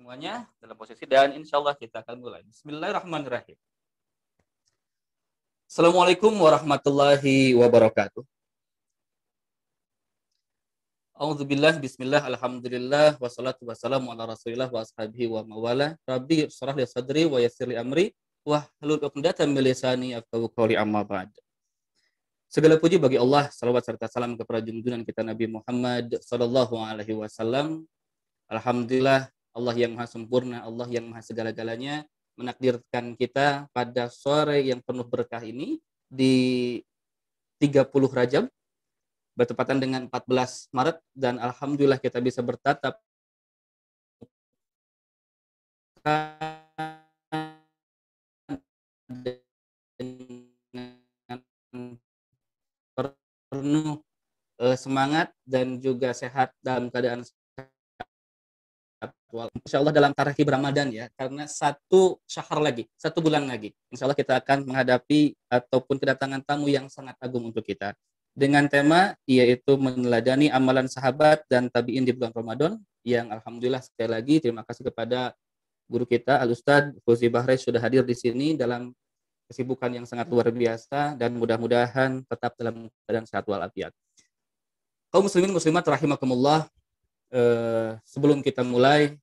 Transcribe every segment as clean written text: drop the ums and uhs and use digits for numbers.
semuanya dalam posisi dan insya Allah kita akan mulai. Bismillahirrahmanirrahim. Assalamualaikum warahmatullahi wabarakatuh. A'udzubillah, bismillah, alhamdulillah, wassalatu wassalamu ala rasulillah wa ashabihi wa mawala. Rabbi syrah li sadri wa yassir li amri wa hlul 'uqdatam min lisani yafqahu qawli amma ba'd. Segala puji bagi Allah, salawat serta salam kepada junjungan kita Nabi Muhammad sallallahu alaihi wasallam. Alhamdulillah, Allah yang maha sempurna, Allah yang maha segala-galanya menakdirkan kita pada sore yang penuh berkah ini di 30 Rajab bertepatan dengan 14 Maret dan alhamdulillah kita bisa bertatap dengan penuh semangat dan juga sehat dalam keadaan insya Allah dalam tarikh Ramadan ya, karena satu bulan lagi insya Allah kita akan menghadapi ataupun kedatangan tamu yang sangat agung untuk kita dengan tema yaitu meneladani amalan sahabat dan tabi'in di bulan Ramadan, yang alhamdulillah sekali lagi terima kasih kepada guru kita Al-Ustadz Fauzi Bahrain sudah hadir di sini dalam kesibukan yang sangat luar biasa dan mudah-mudahan tetap dalam keadaan sehat walafiat. Kaum muslimin muslimat rahimakumullah, sebelum kita mulai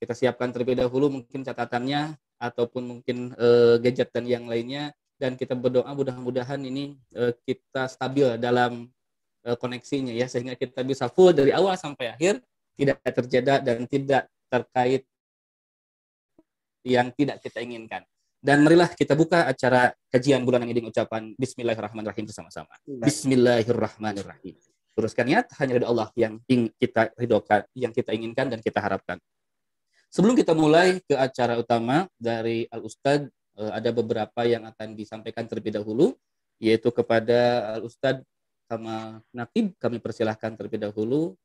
kita siapkan terlebih dahulu mungkin catatannya ataupun mungkin gadget dan yang lainnya, dan kita berdoa mudah-mudahan ini kita stabil dalam koneksinya ya, sehingga kita bisa full dari awal sampai akhir, tidak terjadi dan tidak terkait yang tidak kita inginkan. Dan marilah kita buka acara kajian bulanan ini dengan ucapan Bismillahirrahmanirrahim bersama-sama. Bismillahirrahmanirrahim. Teruskan niat hanya dari Allah yang kita ridhokan, yang kita inginkan dan kita harapkan. Sebelum kita mulai ke acara utama dari Al-Ustadz, ada beberapa yang akan disampaikan terlebih dahulu, yaitu kepada Al-Ustadz sama Nakib, kami persilahkan terlebih dahulu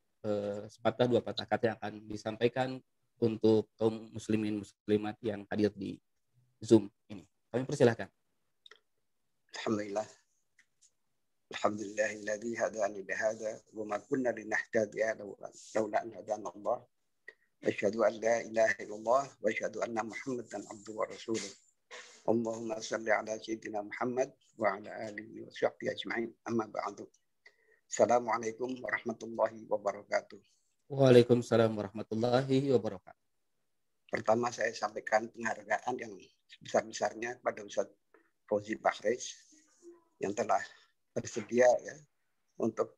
sepatah dua patah kata yang akan disampaikan untuk kaum muslimin muslimat yang hadir di Zoom ini. Kami persilahkan. Alhamdulillah. Alhamdulillahilladzi hadani bihadza wa ma kunna linahtadiya laula an hadana Allah. Asyhadu an la ilaha illallah wa asyhadu anna Muhammadan abduhu wa rasuluh. Allahumma shalli ala sayyidina Muhammad wa ala alihi wa sahbihi ajma'in. Amma ba'du. Assalamualaikum warahmatullahi wabarakatuh. Waalaikumsalam warahmatullahi wabarakatuh. Pertama saya sampaikan penghargaan yang sebesar-besarnya kepada Ustaz Fauzi Bahrain yang telah bersedia ya untuk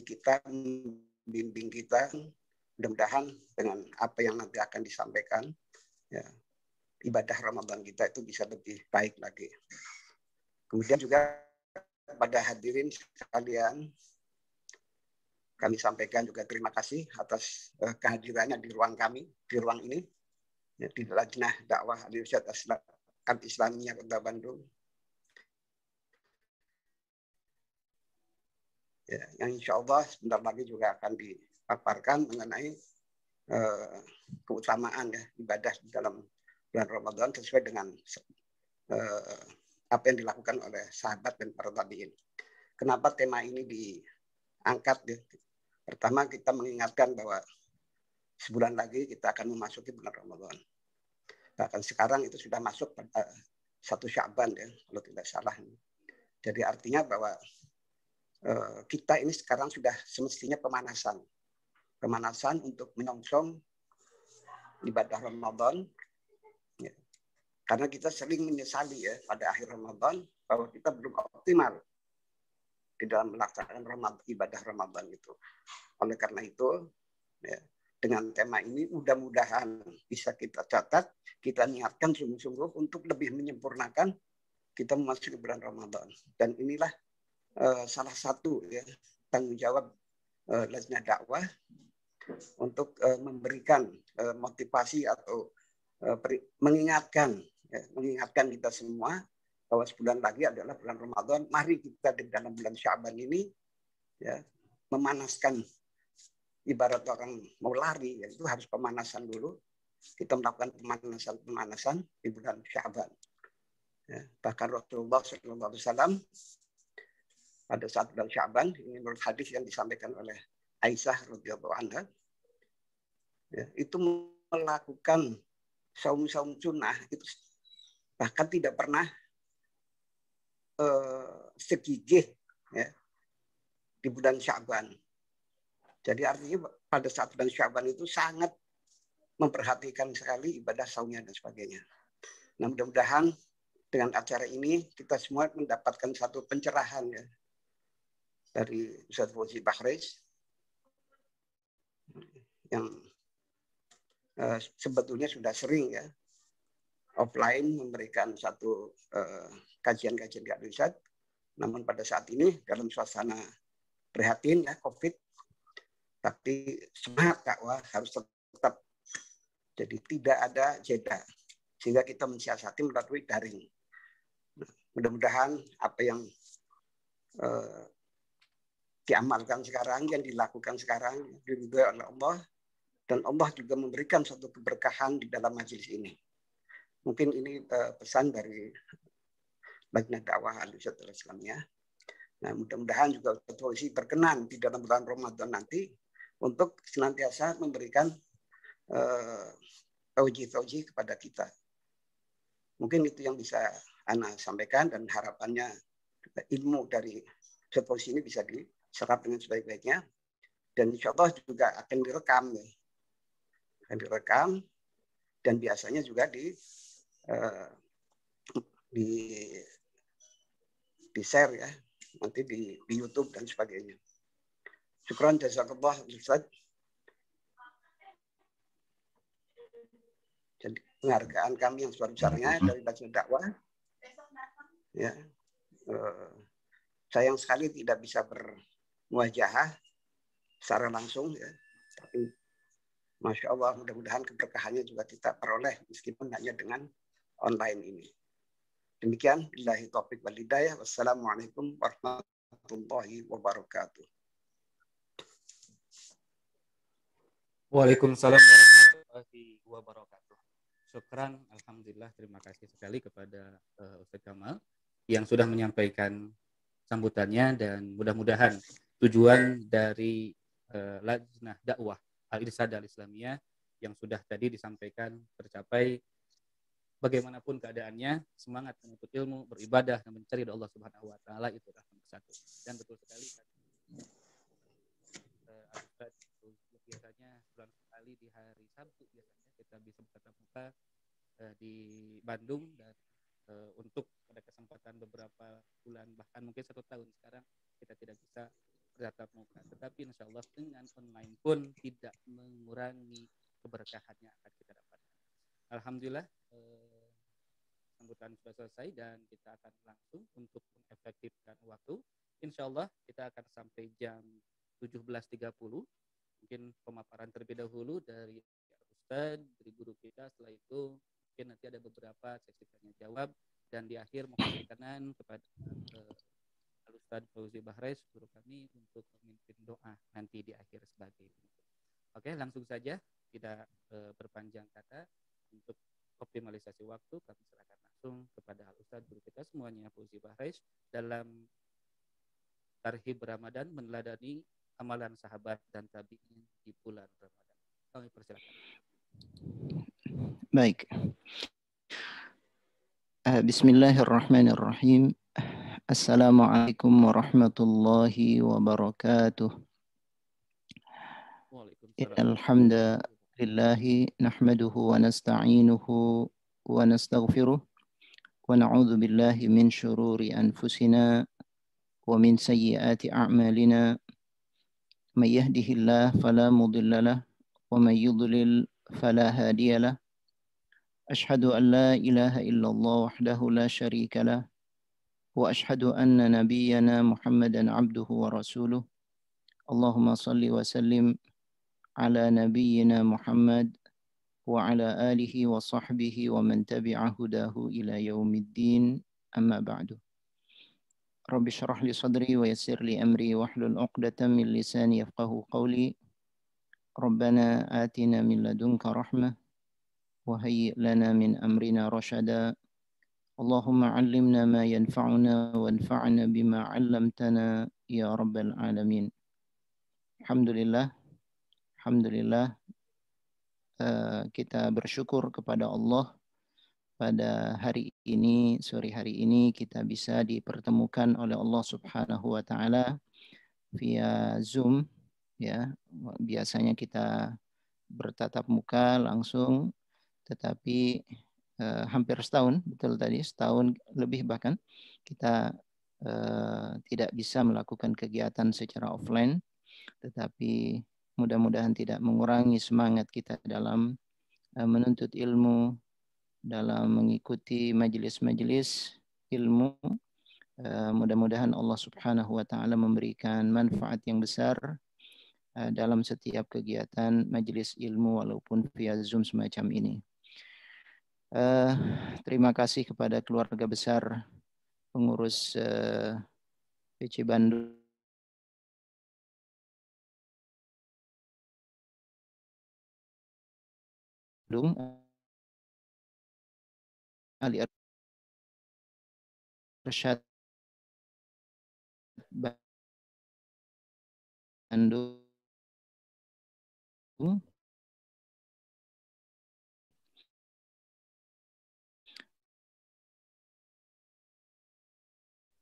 kita, membimbing kita, mudah-mudahan dengan apa yang nanti akan disampaikan ya, ibadah Ramadan kita itu bisa lebih baik lagi. Kemudian juga pada hadirin sekalian, kami sampaikan juga terima kasih atas kehadirannya di ruang kami, di ruang ini, ya, di Lajnah Dakwah Universitas Islamiyah Kota Bandung. Ya, yang insya Allah sebentar lagi juga akan dipaparkan mengenai keutamaan ya, ibadah di dalam bulan Ramadan sesuai dengan apa yang dilakukan oleh sahabat dan para tabi'in. Kenapa tema ini diangkat ya? Pertama kita mengingatkan bahwa sebulan lagi kita akan memasuki bulan Ramadan. Bahkan sekarang itu sudah masuk pada 1 Sya'ban ya, kalau tidak salah. Jadi artinya bahwa kita ini sekarang sudah semestinya pemanasan untuk menyongsong ibadah Ramadan. Ya. Karena kita sering menyesali ya pada akhir Ramadan bahwa kita belum optimal di dalam melaksanakan ibadah Ramadan itu. Oleh karena itu, ya, dengan tema ini mudah-mudahan bisa kita catat, kita niatkan sungguh-sungguh untuk lebih menyempurnakan kita memasuki bulan Ramadan. Dan inilah salah satu ya, tanggung jawab Lajnah Dakwah untuk memberikan motivasi atau mengingatkan kita semua bahwa sebulan lagi adalah bulan Ramadan. Mari kita di dalam bulan Sya'ban ini ya, memanaskan, ibarat orang mau lari ya, itu harus pemanasan dulu. Kita melakukan pemanasan di bulan Sya'ban. Ya, bahkan Rasulullah SAW pada saat bulan Sya'ban, ini menurut hadis yang disampaikan oleh Aisyah radhiyallahu anha, ya, itu melakukan saum-saum sunnah itu bahkan tidak pernah segigih ya, di bulan Sya'ban. Jadi artinya pada saat bulan Sya'ban itu sangat memperhatikan sekali ibadah saumnya dan sebagainya. Nah, mudah-mudahan dengan acara ini kita semua mendapatkan satu pencerahan ya dari Ustaz Fauzi Bahrais yang sebetulnya sudah sering ya offline memberikan satu kajian-kajian Kak Ustaz. Namun pada saat ini dalam suasana prihatin ya COVID, tapi semangat dakwah harus tetap. Jadi tidak ada jeda sehingga kita mensiasati melalui daring. Nah, mudah-mudahan apa yang diamalkan sekarang, yang dilakukan sekarang diridhoi oleh Allah, dan Allah juga memberikan satu keberkahan di dalam majelis ini. Mungkin ini pesan dari Lajnah Dakwah Ahlussunnah wal Islamiyah. Nah, mudah-mudahan juga Ustaz Fauzi berkenan di dalam bulan Ramadan nanti untuk senantiasa memberikan tauji-tauji kepada kita. Mungkin itu yang bisa Ana sampaikan, dan harapannya ilmu dari Ustaz Fauzi ini bisa diserap dengan sebaik-baiknya, dan insya Allah juga akan direkam ya. Akan direkam, dan biasanya juga di share ya, nanti di YouTube dan sebagainya. Syukran jazakallah Ustaz. Jadi penghargaan kami yang sebesar-besarnya dari Lajnah Dakwah. Ya, sayang sekali tidak bisa bermuajahah secara langsung ya, tapi Masya Allah, mudah-mudahan keberkahannya juga kita peroleh meskipun hanya dengan online ini. Demikian, billahi taufiq wal hidayah. Wassalamualaikum warahmatullahi wabarakatuh. Waalaikumsalam warahmatullahi wabarakatuh. Syukran, alhamdulillah, terima kasih sekali kepada Ustaz Kamal yang sudah menyampaikan sambutannya, dan mudah-mudahan tujuan dari Lajnah Dakwah Al-Irsyad Al-Islamiyah yang sudah tadi disampaikan tercapai. Bagaimanapun keadaannya, semangat menuntut ilmu, beribadah, dan mencari doa Allah Subhanahu wa taala itu adalah nomor satu. Dan betul sekali biasanya bulan sekali di hari Sabtu biasanya kita bisa bertatap muka di Bandung, dan untuk pada kesempatan beberapa bulan bahkan mungkin 1 tahun sekarang kita tidak bisa bertatap muka, tetapi insya Allah dengan online pun tidak mengurangi keberkahan yang akan kita dapatkan. Alhamdulillah, sambutan sudah selesai dan kita akan langsung untuk mengefektifkan waktu. Insya Allah kita akan sampai jam 17.30. Mungkin pemaparan terlebih dahulu dari Ustaz, dari guru kita. Setelah itu mungkin nanti ada beberapa sesi tanya jawab, dan di akhir mohon berkenan kepada Ustaz Fauzi Bahrais, guru kami, untuk memimpin doa nanti di akhir sebagai penutup. Oke, langsung saja, tidak berpanjang kata. Untuk optimalisasi waktu, kami serahkan langsung kepada Ustaz guru kita semuanya, Fauzi Bahrais, dalam Tarhib Ramadan, meneladani amalan sahabat dan tabi'in di bulan Ramadan. Kami persilakan. Baik. Bismillahirrahmanirrahim. Assalamualaikum warahmatullahi wabarakatuh. Alhamdulillahi nahmaduhu wa nasta'inuhu wa nastaghfiruh wa na'udzu billahi min syururi anfusina wa min sayyiati a'malina. May yahdihillahu fala mudilla lahu wa may yudlil fala hadiya lahu. Asyhadu an la ilaha illallah wahdahu la syarika lah, wa asyhadu anna nabiyyana Muhammadan abduhu wa rasuluh. Allahumma salli wa sallim ala nabiyyina Muhammad wa ala alihi wa sahbihi wa man tabi'a hudahu ila yaumiddin, amma ba'du. Rabbi syrah li sadri wa yassir li amri wahlul 'uqdatam min lisani yafqahu qawli. Rabbana atina min ladunka rahmah wa hayyi' lana min amrina rasyada. Allahumma 'allimna ma yanfa'una wanfa'na bima 'allamtana ya rabbal alamin. Alhamdulillah, alhamdulillah, kita bersyukur kepada Allah pada hari ini, sore hari ini kita bisa dipertemukan oleh Allah Subhanahu wa taala via Zoom ya. Biasanya kita bertatap muka langsung, tetapi hampir setahun, betul tadi, setahun lebih bahkan kita tidak bisa melakukan kegiatan secara offline, tetapi mudah-mudahan tidak mengurangi semangat kita dalam menuntut ilmu, dalam mengikuti majelis-majelis ilmu. Mudah-mudahan Allah Subhanahu wa taala memberikan manfaat yang besar dalam setiap kegiatan majelis ilmu walaupun via Zoom semacam ini. Terima kasih kepada keluarga besar pengurus PC Bandung Ali Arsyad Bandung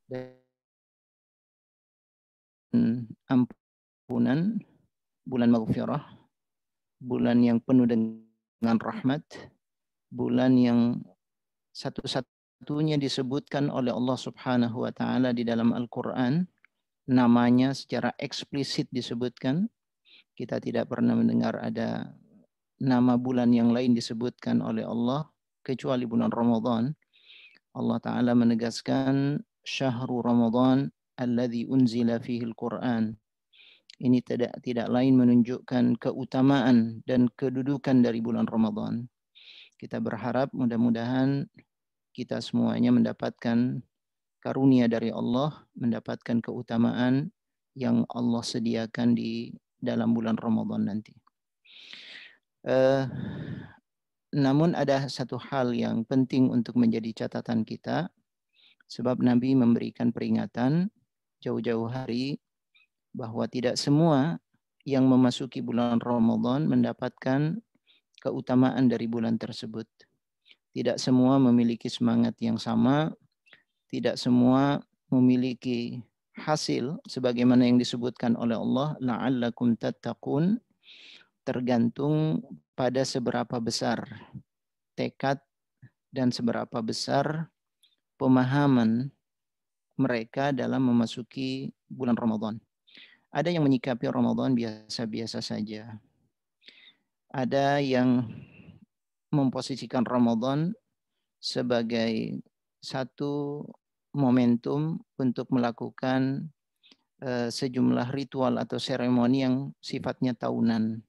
dan ampunan, bulan maghfirah, bulan yang penuh dengan rahmat, bulan yang satu-satunya disebutkan oleh Allah Subhanahu wa taala di dalam Al-Qur'an, namanya secara eksplisit disebutkan. Kita tidak pernah mendengar ada nama bulan yang lain disebutkan oleh Allah kecuali bulan Ramadan. Allah taala menegaskan syahrul Ramadan alladzi unzila fihi al-Qur'an. Ini tidak lain menunjukkan keutamaan dan kedudukan dari bulan Ramadan. Kita berharap mudah-mudahan kita semuanya mendapatkan karunia dari Allah, mendapatkan keutamaan yang Allah sediakan di dalam bulan Ramadan nanti. Namun ada satu hal yang penting untuk menjadi catatan kita, sebab Nabi memberikan peringatan jauh-jauh hari bahwa tidak semua yang memasuki bulan Ramadan mendapatkan keutamaan dari bulan tersebut. Tidak semua memiliki semangat yang sama, tidak semua memiliki hasil sebagaimana yang disebutkan oleh Allah, la'allakum tattaqun, tergantung pada seberapa besar tekad dan seberapa besar pemahaman mereka dalam memasuki bulan Ramadan. Ada yang menyikapi Ramadan biasa-biasa saja. Ada yang memposisikan Ramadan sebagai satu momentum untuk melakukan sejumlah ritual atau seremoni yang sifatnya tahunan.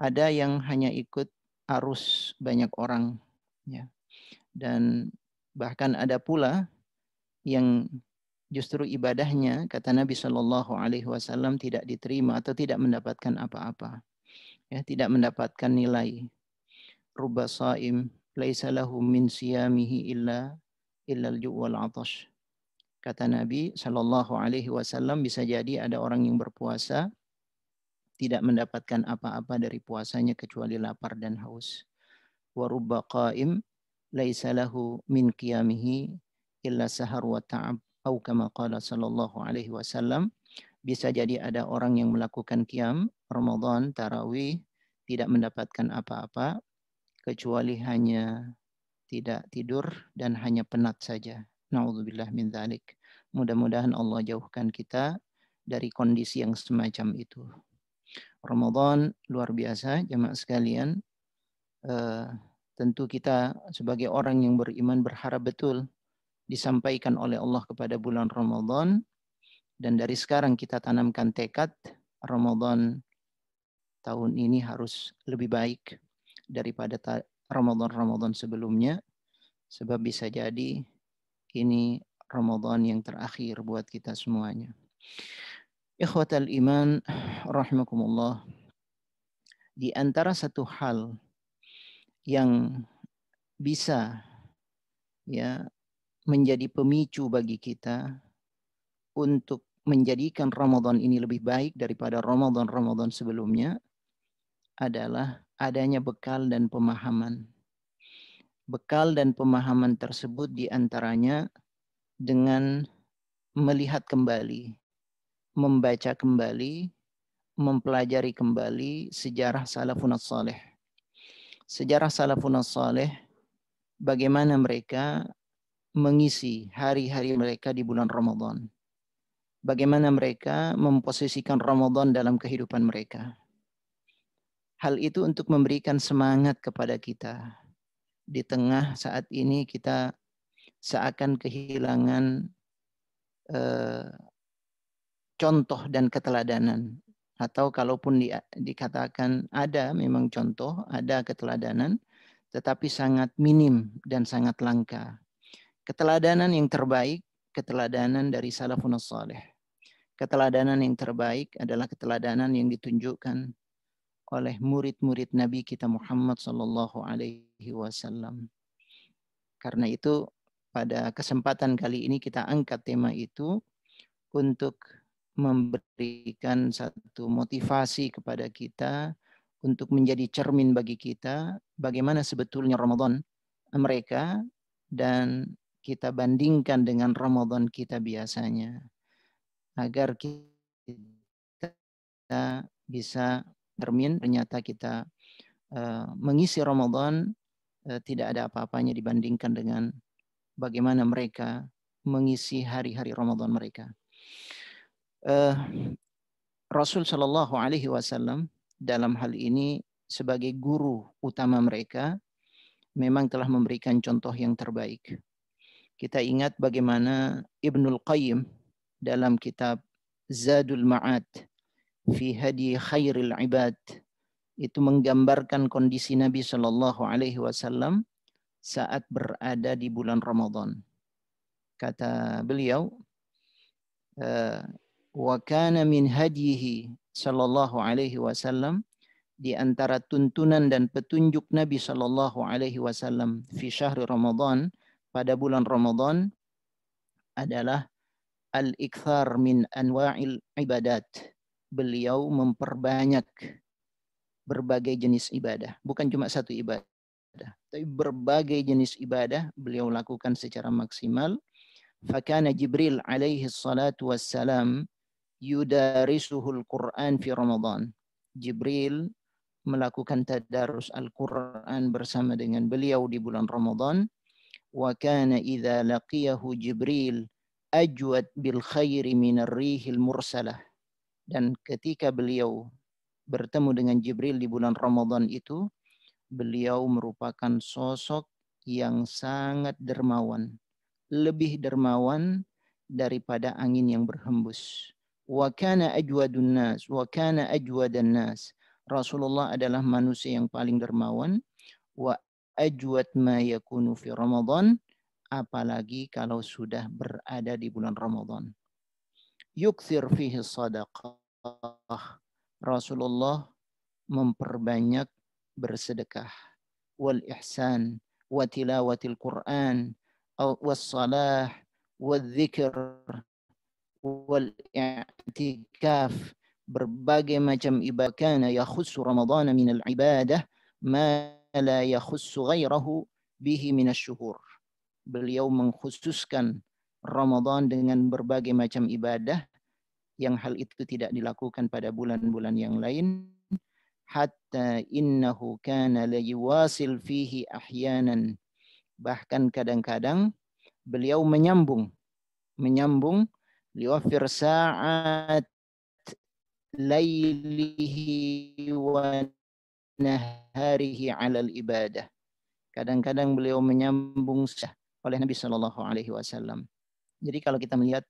Ada yang hanya ikut arus banyak orang, ya. Dan bahkan ada pula yang justru ibadahnya, kata Nabi Shallallahu Alaihi Wasallam, tidak diterima atau tidak mendapatkan apa-apa, ya, tidak mendapatkan nilai. Rubba saim laisa lahu min siyamihi illa al-ju' wal 'atash. Kata Nabi Shallallahu Alaihi Wasallam, bisa jadi ada orang yang berpuasa tidak mendapatkan apa-apa dari puasanya kecuali lapar dan haus. Wa rubba qaim laisa lahu min qiyamihi illa sahar wa ta'ab. Atau kama qala sallallahu alaihi wasallam, bisa jadi ada orang yang melakukan qiyam Ramadan, tarawih, tidak mendapatkan apa-apa kecuali hanya tidak tidur dan hanya penat saja. Na'udzubillah min dzalik. Mudah-mudahan Allah jauhkan kita dari kondisi yang semacam itu. Ramadan luar biasa, jemaah sekalian. Tentu kita sebagai orang yang beriman berharap betul disampaikan oleh Allah kepada bulan Ramadan, dan dari sekarang kita tanamkan tekad Ramadan tahun ini harus lebih baik daripada Ramadan sebelumnya, sebab bisa jadi ini Ramadan yang terakhir buat kita semuanya. Ikhwatal iman rahimakumullah, di antara satu hal yang bisa ya menjadi pemicu bagi kita untuk menjadikan Ramadan ini lebih baik daripada Ramadan sebelumnya adalah adanya bekal dan pemahaman. Bekal dan pemahaman tersebut diantaranya dengan melihat kembali, membaca kembali, mempelajari kembali sejarah salafun saleh. Sejarah salafun saleh, bagaimana mereka mengisi hari-hari mereka di bulan Ramadan. Bagaimana mereka memposisikan Ramadan dalam kehidupan mereka. Hal itu untuk memberikan semangat kepada kita. Di tengah saat ini kita seakan kehilangan contoh dan keteladanan. Atau kalaupun dikatakan ada memang contoh, ada keteladanan, tetapi sangat minim dan sangat langka. Keteladanan yang terbaik, keteladanan dari salafun salih. Keteladanan yang terbaik adalah keteladanan yang ditunjukkan oleh murid-murid Nabi kita Muhammad sallallahu alaihi wasallam. Karena itu pada kesempatan kali ini kita angkat tema itu untuk memberikan satu motivasi kepada kita untuk menjadi cermin bagi kita bagaimana sebetulnya Ramadan mereka dan kita bandingkan dengan Ramadan kita biasanya agar kita bisa cermin. Ternyata kita mengisi Ramadan tidak ada apa-apanya dibandingkan dengan bagaimana mereka mengisi hari-hari Ramadan mereka. Rasul Shallallahu Alaihi Wasallam dalam hal ini sebagai guru utama mereka memang telah memberikan contoh yang terbaik. Kita ingat bagaimana Ibnul Qayyim dalam kitab Zadul Ma'ad fi Hadi Khairil Ibad itu menggambarkan kondisi Nabi Shallallahu Alaihi Wasallam saat berada di bulan Ramadan. Kata beliau, wa kana min hadihi sallallahu alaihi wasallam, di antara tuntunan dan petunjuk Nabi sallallahu alaihi wasallam fi syahri Ramadan, pada bulan Ramadan adalah al-ikthar min anwa'il ibadat. Beliau memperbanyak berbagai jenis ibadah, bukan cuma satu ibadah, tapi berbagai jenis ibadah beliau lakukan secara maksimal. Fakana Jibril alaihi salatu wassalam yudarisuhul Quran fi Ramadan. Jibril melakukan tadarus Al-Quran bersama dengan beliau di bulan Ramadan. Wa kana idza laqiyahu Jibril ajwad bil khairi minar rihil mursalah. Dan ketika beliau bertemu dengan Jibril di bulan Ramadan itu, beliau merupakan sosok yang sangat dermawan, lebih dermawan daripada angin yang berhembus. Wa kana ajwadun nas, wa kana ajwadan nas. Rasulullah adalah manusia yang paling dermawan. Wa ajwad ma yakunu fi Ramadan, apalagi kalau sudah berada di bulan Ramadan. Yukthir fihi sadaqah. Rasulullah memperbanyak bersedekah. Wal ihsan, wa tilawatil Quran, was salah, wal dzikr, wal i'tikaf, berbagai macam ibadah. Kana yakhussu Ramadan min al-ibadah ma la yakhussu ghairahu bihi min asy-syuhur. Beliau mengkhususkan Ramadan dengan berbagai macam ibadah yang hal itu tidak dilakukan pada bulan-bulan yang lain. Hatta innahu kana la yuwasil fihi ahyanan. Bahkan kadang-kadang beliau menyambung liwafir sa'at lailihi wa naharihi 'alal ibadah. Kadang-kadang beliau menyambung oleh Nabi sallallahu alaihi wasallam. Jadi kalau kita melihat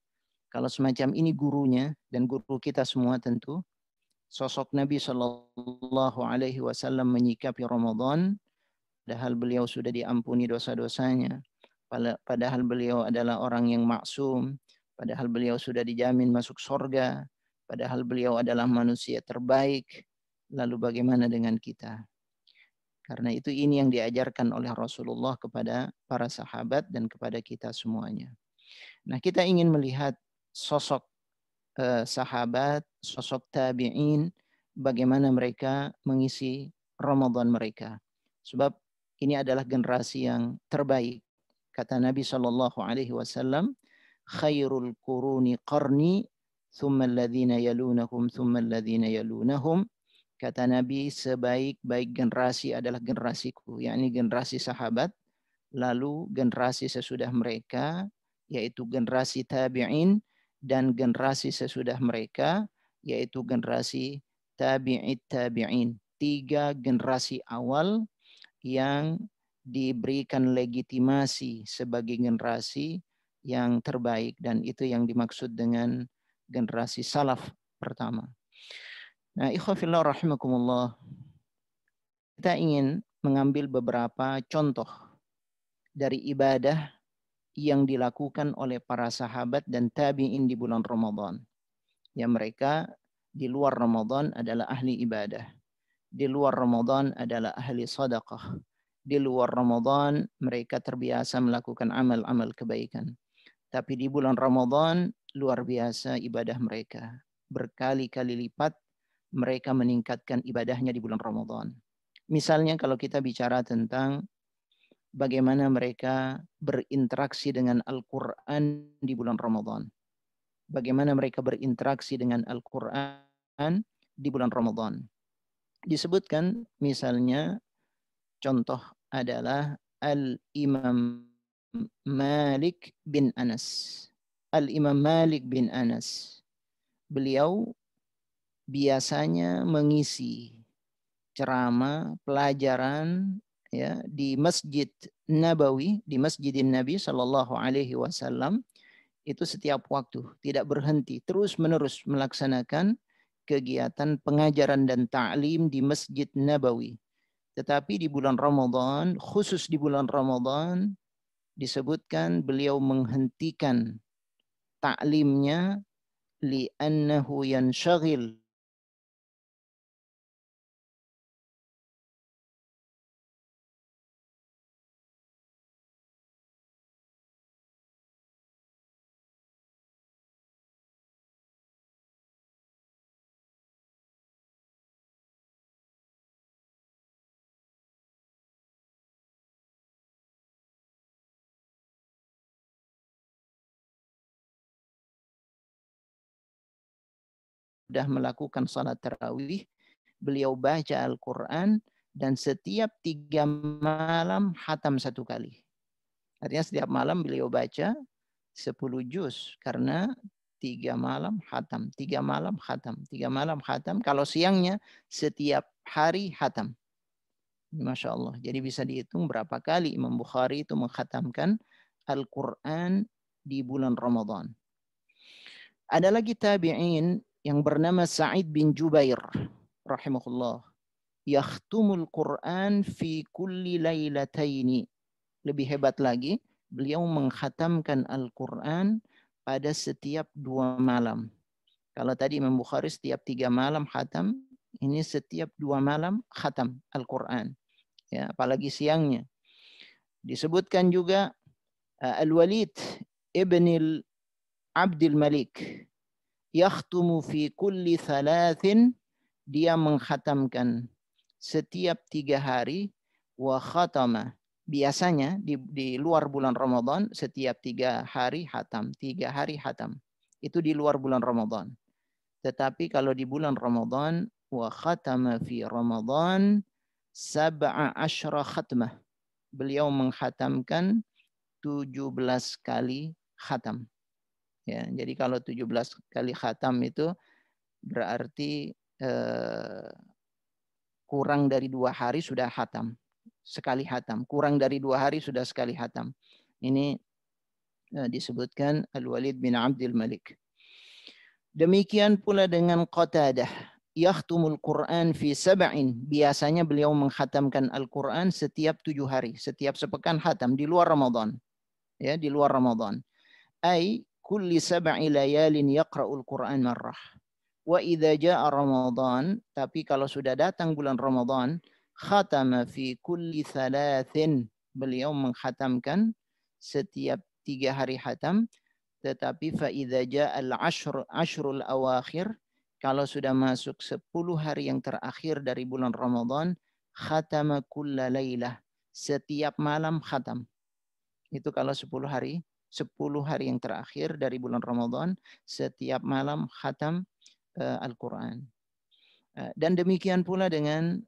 kalau semacam ini gurunya dan guru kita semua tentu sosok Nabi sallallahu alaihi wasallam menyikapi Ramadan padahal beliau sudah diampuni dosa-dosanya, padahal beliau adalah orang yang maksum, padahal beliau sudah dijamin masuk surga, padahal beliau adalah manusia terbaik. Lalu bagaimana dengan kita? Karena itu ini yang diajarkan oleh Rasulullah kepada para sahabat dan kepada kita semuanya. Nah, kita ingin melihat sosok sahabat, sosok tabi'in, bagaimana mereka mengisi Ramadan mereka. Sebab ini adalah generasi yang terbaik. Kata Nabi SAW, khairul quruni qarni, thumma alladhina yalunahum, thumma alladhina yalunahum. Kata Nabi, sebaik-baik generasi adalah generasiku, yakni generasi sahabat, lalu generasi sesudah mereka, yaitu generasi tabi'in, dan generasi sesudah mereka, yaitu generasi tabi'it tabi'in. 3 generasi awal yang diberikan legitimasi sebagai generasi yang terbaik, dan itu yang dimaksud dengan generasi salaf pertama. Nah, ikhwafillah rahimakumullah, kita ingin mengambil beberapa contoh dari ibadah yang dilakukan oleh para sahabat dan tabi'in di bulan Ramadan. Yang mereka di luar Ramadan adalah ahli ibadah. Di luar Ramadan adalah ahli sedekah. Di luar Ramadan mereka terbiasa melakukan amal-amal kebaikan. Tapi di bulan Ramadan luar biasa ibadah mereka. Berkali-kali lipat mereka meningkatkan ibadahnya di bulan Ramadan. Misalnya kalau kita bicara tentang bagaimana mereka berinteraksi dengan Al-Quran di bulan Ramadan. Bagaimana mereka berinteraksi dengan Al-Quran di bulan Ramadan. Disebutkan misalnya contoh adalah Al-Imam Malik bin Anas. Al-Imam Malik bin Anas. Beliau biasanya mengisi ceramah, pelajaran ya di Masjid Nabawi, di Masjidin Nabi Sallallahu Alaihi Wasallam itu setiap waktu, tidak berhenti, terus-menerus melaksanakan kegiatan pengajaran dan ta'lim di Masjid Nabawi. Tetapi di bulan Ramadan, khusus di bulan Ramadan, disebutkan beliau menghentikan ta'limnya li'annahu yanshagil sudah melakukan salat tarawih, beliau baca Al-Quran dan setiap 3 malam khatam 1 kali. Artinya setiap malam beliau baca 10 juz karena 3 malam khatam, 3 malam khatam, 3 malam khatam. Kalau siangnya setiap hari khatam. Masya Allah. Jadi bisa dihitung berapa kali Imam Bukhari itu mengkhatamkan Al-Quran di bulan Ramadan. Ada lagi tabi'in yang bernama Sa'id bin Jubair rahimahullah. Yakhtumul Quran fi kulli lailataini. Lebih hebat lagi, beliau mengkhatamkan Al-Quran pada setiap 2 malam. Kalau tadi Imam Bukhari setiap 3 malam khatam, ini setiap 2 malam khatam Al-Quran. Ya, apalagi siangnya. Disebutkan juga Al-Walid ibn Abdul Malik. Yakhtumu fi kulli 3, dia mengkhatamkan setiap 3 hari, wa khatama. Biasanya di luar bulan Ramadan setiap 3 hari khatam, 3 hari khatam. Itu di luar bulan Ramadan. Tetapi kalau di bulan Ramadan, wa khatama fi Ramadan 17 khatmah. Beliau mengkhatamkan 17 kali khatam. Ya, jadi kalau 17 kali khatam itu berarti kurang dari 2 hari sudah khatam. Sekali khatam. Kurang dari 2 hari sudah sekali khatam. Ini disebutkan Al-Walid bin Abdul Malik. Demikian pula dengan Qatadah. Yakhtumul Quran fi 7. Biasanya beliau mengkhatamkan Al-Quran setiap 7 hari. Setiap sepekan khatam di luar Ramadan. Ya, di luar Ramadan. Ay kulli 7 layalin yaqra'ul Quran marrah. Wa idza jaa Ramadan, tapi kalau sudah datang bulan Ramadan, khatama fi kulli thalathin. Beliau menghatamkan setiap 3 hari khatam. Tetapi fa idza ja'al ashrul awakhir, kalau sudah masuk 10 hari yang terakhir dari bulan Ramadan, khatama kulla lailah, setiap malam khatam. Itu kalau 10 hari yang terakhir dari bulan Ramadan, setiap malam khatam Al-Quran. Dan demikian pula dengan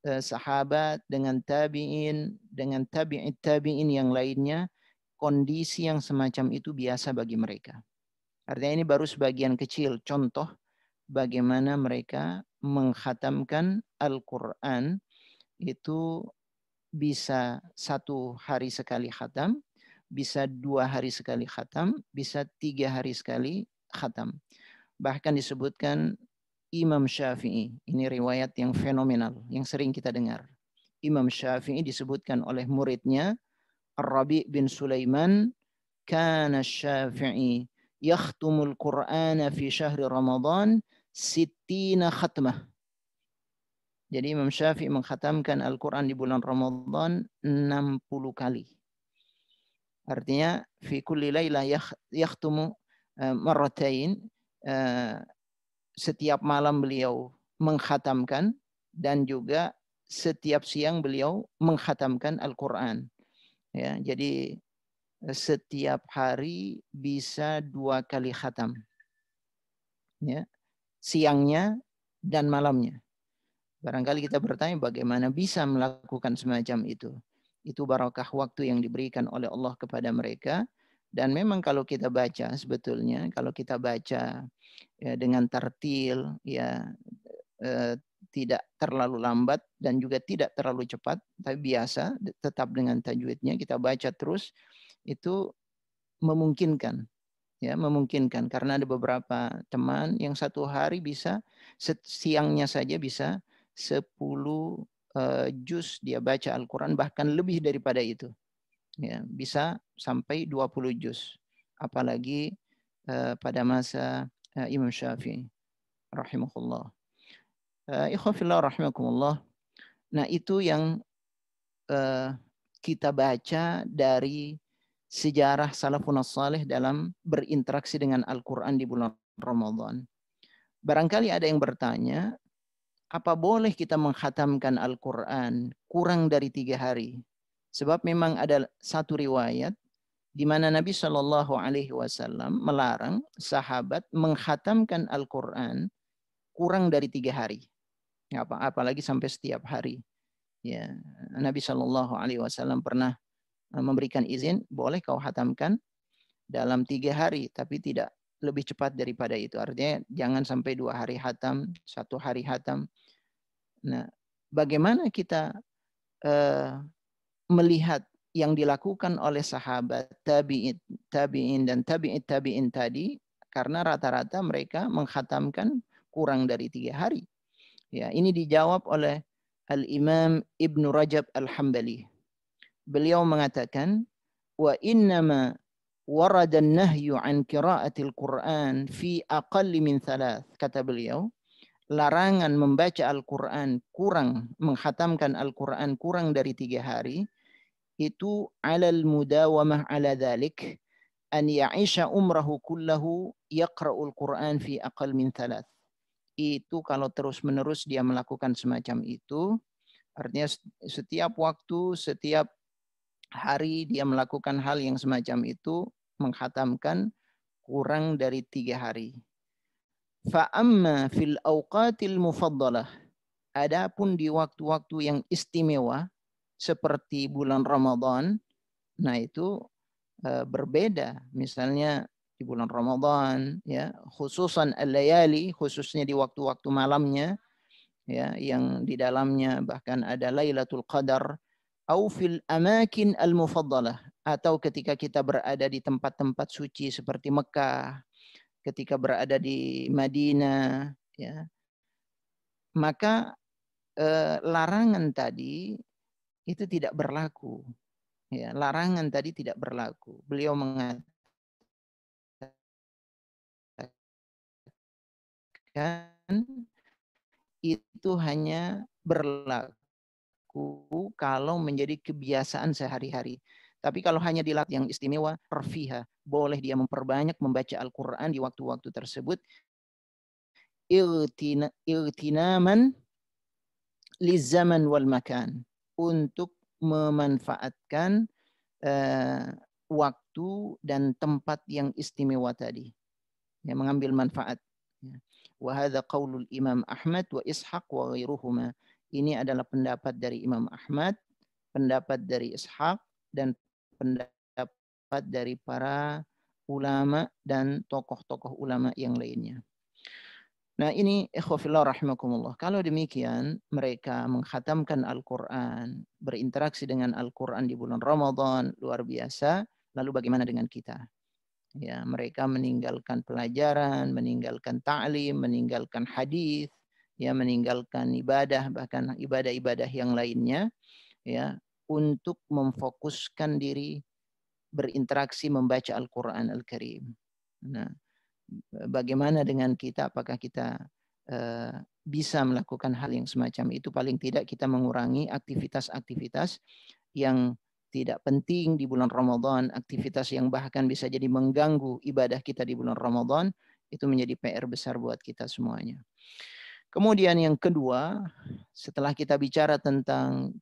sahabat, dengan tabi'in, dengan tabi'it tabi'in yang lainnya, kondisi yang semacam itu biasa bagi mereka. Artinya ini baru sebagian kecil contoh bagaimana mereka menghatamkan Al-Quran. Itu bisa 1 hari sekali khatam, bisa 2 hari sekali khatam, bisa 3 hari sekali khatam. Bahkan disebutkan Imam Syafi'i, ini riwayat yang fenomenal, yang sering kita dengar. Imam Syafi'i disebutkan oleh muridnya, Ar-Rabi' bin Sulaiman, kana Syafi'i yakhtumul Qur'ana fi syahri Ramadan 60 khatmah. Jadi Imam Syafi'i mengkhatamkan Al-Quran di bulan Ramadan 60 kali. Artinya fi kulli lailah yakhtumu marratain, setiap malam beliau mengkhatamkan, dan juga setiap siang beliau mengkhatamkan Al-Quran. Ya, jadi setiap hari bisa 2 kali khatam. Ya, siangnya dan malamnya. Barangkali kita bertanya bagaimana bisa melakukan semacam itu. Itu barakah waktu yang diberikan oleh Allah kepada mereka. Dan memang kalau kita baca, sebetulnya kalau kita baca ya, dengan tartil, ya tidak terlalu lambat dan juga tidak terlalu cepat, tapi biasa, tetap dengan tajwidnya, kita baca terus, itu memungkinkan. Ya, memungkinkan karena ada beberapa teman yang 1 hari bisa, siangnya saja bisa 10 juz dia baca Al-Quran, bahkan lebih daripada itu. Ya, bisa sampai 20 juz. Apalagi pada masa Imam Syafi'i rahimahullah. Ikhwafillah rahimakumullah. Nah, itu yang kita baca dari sejarah salafun salih dalam berinteraksi dengan Al-Quran di bulan Ramadan. Barangkali ada yang bertanya, apa boleh kita menghatamkan Al-Quran kurang dari 3 hari? Sebab memang ada satu riwayat di mana Nabi Shallallahu Alaihi Wasallam melarang sahabat menghatamkan Al-Quran kurang dari 3 hari. Apalagi sampai setiap hari. Ya, Nabi Shallallahu Alaihi Wasallam pernah memberikan izin, boleh kau hatamkan dalam 3 hari, tapi tidak lebih cepat daripada itu. Artinya jangan sampai 2 hari hatam, 1 hari hatam. Nah, bagaimana kita melihat yang dilakukan oleh sahabat, tabi'in dan tabi'it tabi'in tadi, karena rata-rata mereka menghatamkan kurang dari 3 hari. Ya, ini dijawab oleh Al-Imam Ibnu Rajab Al-Hambali. Beliau mengatakan, wa innama warada an-nahyu an qira'atil Qur'an fi aqalli min 3. Kata beliau, larangan membaca Al-Quran menghatamkan Al-Quran kurang dari 3 hari, itu alal mudawamah ala dhalik, an ya'isha umrahu kullahu yaqra'ul Quran fi aqal min 3. Itu kalau terus-menerus dia melakukan semacam itu, artinya setiap waktu, setiap hari dia melakukan hal yang semacam itu, menghatamkan kurang dari 3 hari. Fa'amma fil awqatil mufaddalah, adapun di waktu-waktu yang istimewa seperti bulan Ramadan, nah itu berbeda. Misalnya di bulan Ramadan, ya, khususan al-layali, khususnya di waktu-waktu malamnya, ya, yang di dalamnya bahkan ada Lailatul Qadar, au fil amakin al-mufaddalah, atau ketika kita berada di tempat-tempat suci seperti Mekah, ketika berada di Madinah, ya, maka larangan tadi itu tidak berlaku. Ya, larangan tadi tidak berlaku. Beliau mengatakan itu hanya berlaku berlaku kalau menjadi kebiasaan sehari-hari. Tapi kalau hanya dilatih yang istimewa, terfiha, boleh dia memperbanyak membaca Al-Quran di waktu-waktu tersebut. Iltinaman lizaman wal makan. Untuk memanfaatkan waktu dan tempat yang istimewa tadi. Ya, mengambil manfaat. Wa hadza qaulul Imam Ahmad wa Ishaq wa ghairuhuma. Ini adalah pendapat dari Imam Ahmad, pendapat dari Ishaq, dan pendapat dari para ulama dan tokoh-tokoh ulama yang lainnya. Nah ini ikhwafillah rahimakumullah. Kalau demikian mereka mengkhatamkan Al-Quran, berinteraksi dengan Al-Quran di bulan Ramadan, luar biasa. Lalu bagaimana dengan kita? Ya, mereka meninggalkan pelajaran, meninggalkan ta'lim, meninggalkan hadis, ya, meninggalkan ibadah, bahkan ibadah-ibadah yang lainnya, ya, untuk memfokuskan diri berinteraksi membaca Al-Quran Al-Karim. Nah, bagaimana dengan kita? Apakah kita bisa melakukan hal yang semacam itu? Paling tidak kita mengurangi aktivitas-aktivitas yang tidak penting di bulan Ramadan, aktivitas yang bahkan bisa jadi mengganggu ibadah kita di bulan Ramadan, itu menjadi PR besar buat kita semuanya. Kemudian yang kedua, setelah kita bicara tentang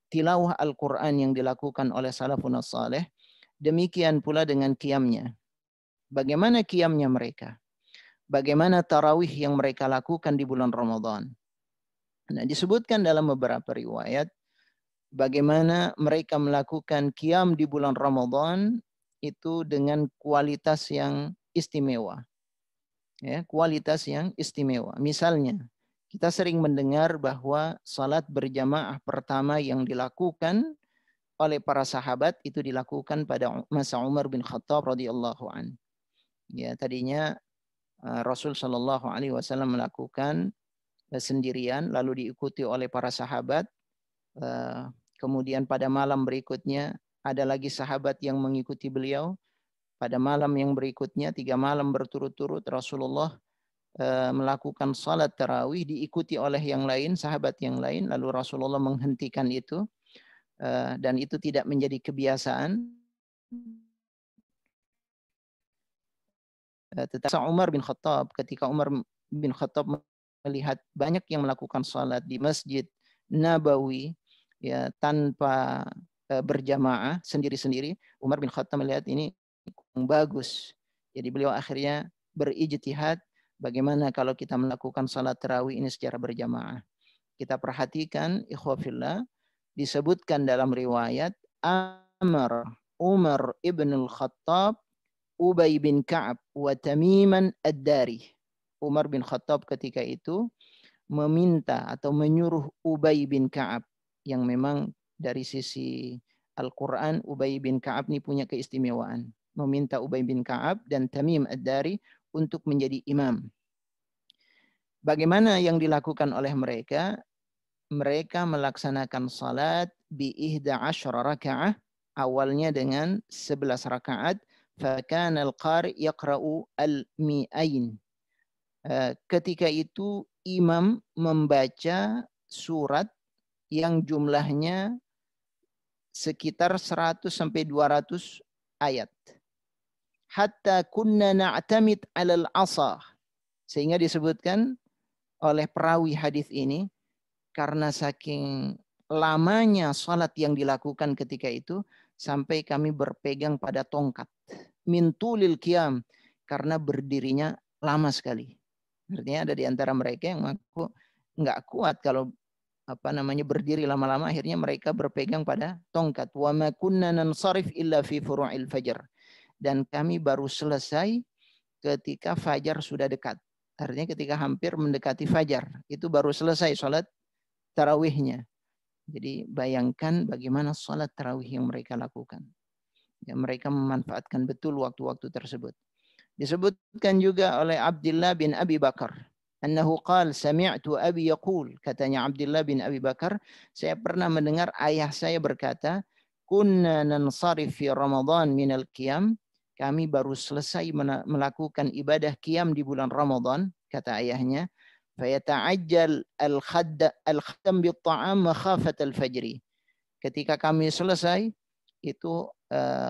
tilawah Al-Quran yang dilakukan oleh salafun as-salih, demikian pula dengan qiyamnya. Bagaimana qiyamnya mereka? Bagaimana tarawih yang mereka lakukan di bulan Ramadan? Nah, disebutkan dalam beberapa riwayat bagaimana mereka melakukan qiyam di bulan Ramadan itu dengan kualitas yang istimewa. Ya, kualitas yang istimewa. Misalnya, kita sering mendengar bahwa salat berjamaah pertama yang dilakukan oleh para sahabat itu dilakukan pada masa Umar bin Khattab radhiyallahu an. Ya, tadinya Rasul Shallallahu Alaihi Wasallam melakukan sendirian, lalu diikuti oleh para sahabat. Kemudian pada malam berikutnya ada lagi sahabat yang mengikuti beliau. Pada malam yang berikutnya 3 malam berturut-turut Rasulullah melakukan salat tarawih diikuti oleh yang lain, sahabat yang lain. Lalu Rasulullah menghentikan itu dan itu tidak menjadi kebiasaan. Tetapi Umar bin Khattab, ketika Umar bin Khattab melihat banyak yang melakukan salat di Masjid Nabawi ya tanpa berjamaah sendiri-sendiri, Umar bin Khattab melihat ini bagus. Jadi beliau akhirnya berijtihad bagaimana kalau kita melakukan salat tarawih ini secara berjamaah. Kita perhatikan ikhwafillah, disebutkan dalam riwayat Umar ibn al-Khattab Ubay bin Ka'ab wa Tamiman ad-Dari. Umar bin Khattab ketika itu meminta atau menyuruh Ubay bin Ka'ab yang memang dari sisi Al-Quran Ubay bin Ka'ab ini punya keistimewaan. Meminta Ubay bin Ka'ab dan Tamim ad-Dari untuk menjadi imam. Bagaimana yang dilakukan oleh mereka? Mereka melaksanakan salat bi 11 raka'ah, awalnya dengan 11 rakaat. فَكَانَ الْقَارِئْ يَقْرَأُ الْمِئَيْنِ. Ketika itu imam membaca surat yang jumlahnya sekitar 100 sampai 200 ayat. Hatta kunna na'tamid 'alal 'asa. Sehingga disebutkan oleh perawi hadis ini karena saking lamanya salat yang dilakukan ketika itu sampai kami berpegang pada tongkat. Min tulil qiyam, karena berdirinya lama sekali. Artinya ada di antara mereka yang mengaku nggak kuat kalau berdiri lama-lama, akhirnya mereka berpegang pada tongkat. Wa ma kunna nansarif illa fi furu'il fajr. Dan kami baru selesai ketika fajar sudah dekat. Artinya ketika hampir mendekati fajar, itu baru selesai salat tarawihnya. Jadi bayangkan bagaimana salat tarawih yang mereka lakukan. Ya, mereka memanfaatkan betul waktu-waktu tersebut. Disebutkan juga oleh Abdullah bin Abi Bakar, annahu qala sami'tu abi yaqul, katanya Abdullah bin Abi Bakar, saya pernah mendengar ayah saya berkata, kunna nansarif fi Ramadan minal qiyam, kami baru selesai melakukan ibadah qiyam di bulan Ramadan, kata ayahnya, fayata'ajjal al-khaddam bit-ta'am makhafat al-fajri. Ketika kami selesai, itu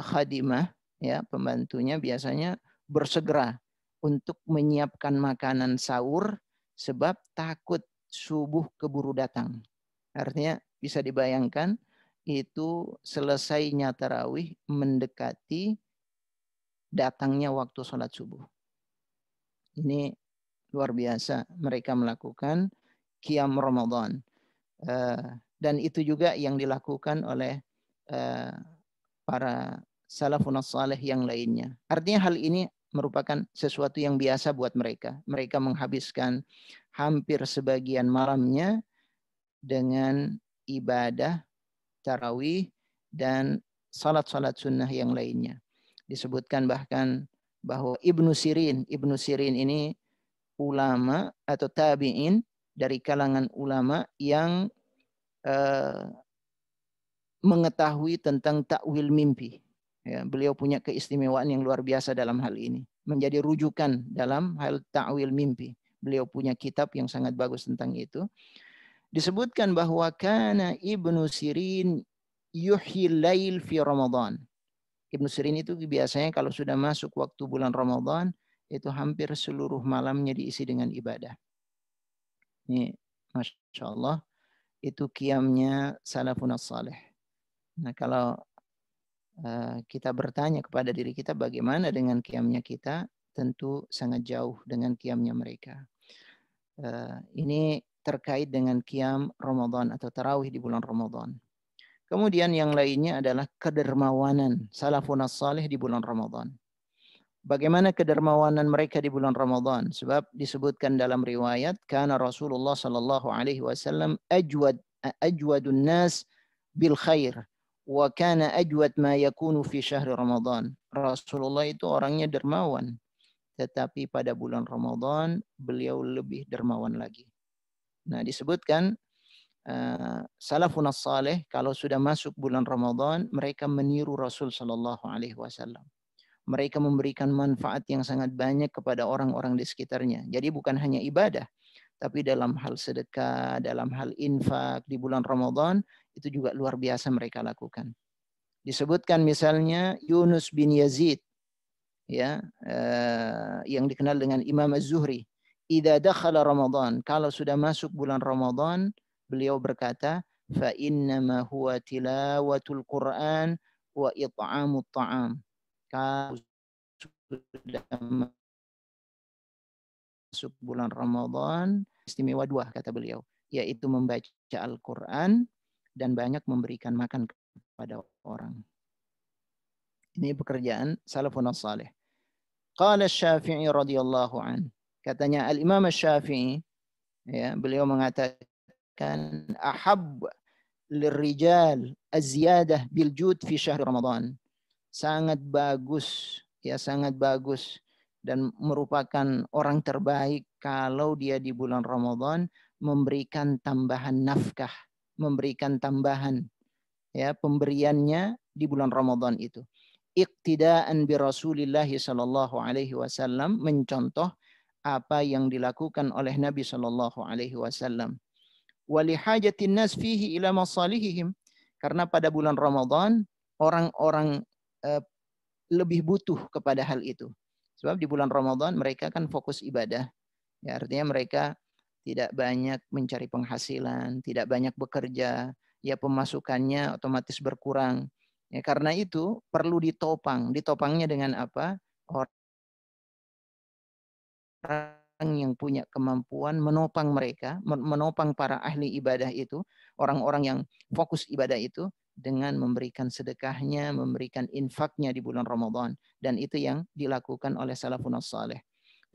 khadimah, ya, pembantunya biasanya bersegera untuk menyiapkan makanan sahur sebab takut subuh keburu datang. Artinya bisa dibayangkan itu selesainya tarawih mendekati datangnya waktu sholat subuh. Ini luar biasa mereka melakukan qiyam Ramadan. Dan itu juga yang dilakukan oleh para salafun salih yang lainnya. Artinya hal ini merupakan sesuatu yang biasa buat mereka. Mereka menghabiskan hampir sebagian malamnya dengan ibadah tarawih dan salat-salat sunnah yang lainnya. Disebutkan bahkan bahwa Ibnu Sirin ini ulama atau tabi'in dari kalangan ulama yang mengetahui tentang takwil mimpi. Ya, beliau punya keistimewaan yang luar biasa dalam hal ini. Menjadi rujukan dalam hal takwil mimpi. Beliau punya kitab yang sangat bagus tentang itu. Disebutkan bahwa kana Ibnu Sirin yuhyil lail fi Ramadan. Ibnu Sirin itu biasanya kalau sudah masuk waktu bulan Ramadan, itu hampir seluruh malamnya diisi dengan ibadah. Ini Masya Allah, itu qiyamnya salafun salih. Nah, kalau kita bertanya kepada diri kita bagaimana dengan qiyamnya kita, tentu sangat jauh dengan qiyamnya mereka. Ini terkait dengan qiyam Ramadan atau tarawih di bulan Ramadan. Kemudian yang lainnya adalah kedermawanan salafun salih di bulan Ramadan. Bagaimana kedermawanan mereka di bulan Ramadan? Sebab disebutkan dalam riwayat, karena Rasulullah sallallahu alaihi wasallam ajwadun nas bil khair wa kana ajwad ma yakunu fi syahr Ramadan. Rasulullah itu orangnya dermawan, tetapi pada bulan Ramadan beliau lebih dermawan lagi. Nah, disebutkan salafun salih kalau sudah masuk bulan Ramadan mereka meniru Rasul sallallahu alaihi wasallam. Mereka memberikan manfaat yang sangat banyak kepada orang-orang di sekitarnya. Jadi bukan hanya ibadah, tapi dalam hal sedekah, dalam hal infak di bulan Ramadan itu juga luar biasa mereka lakukan. Disebutkan misalnya Yunus bin Yazid, ya, yang dikenal dengan Imam Az-Zuhri. Idza dakhala Ramadan, kalau sudah masuk bulan Ramadan, beliau berkata, fa innama huwa tilawatul Quran wa it'amut ta'am. Kalau sudah masuk bulan Ramadan, istimewa dua kata beliau, yaitu membaca Al-Quran dan banyak memberikan makan kepada orang. Ini pekerjaan salafun salih. Qala Syafi'i radhiyallahu an. Katanya Al-Imam Syafi'i, ya, beliau mengatakan ahab lirrijal az-ziyadah bil jud fi syahr Ramadan. Sangat bagus, ya, sangat bagus dan merupakan orang terbaik kalau dia di bulan Ramadan memberikan tambahan nafkah, memberikan tambahan, ya, pemberiannya di bulan Ramadan itu. Iqtidaan bi Rasulillah sallallahu alaihi wasallam, mencontoh apa yang dilakukan oleh Nabi sallallahu alaihi wasallam. Wa li hajatin nas fihi ila masalihihim, karena pada bulan Ramadan orang-orang lebih butuh kepada hal itu. Sebab di bulan Ramadan mereka kan fokus ibadah. Ya, artinya mereka tidak banyak mencari penghasilan, tidak banyak bekerja, ya pemasukannya otomatis berkurang. Ya, karena itu perlu ditopang. Ditopangnya dengan apa? Orang yang punya kemampuan menopang mereka, menopang para ahli ibadah itu, orang-orang yang fokus ibadah itu, dengan memberikan sedekahnya, memberikan infaknya di bulan Ramadan. Dan itu yang dilakukan oleh salafun salih.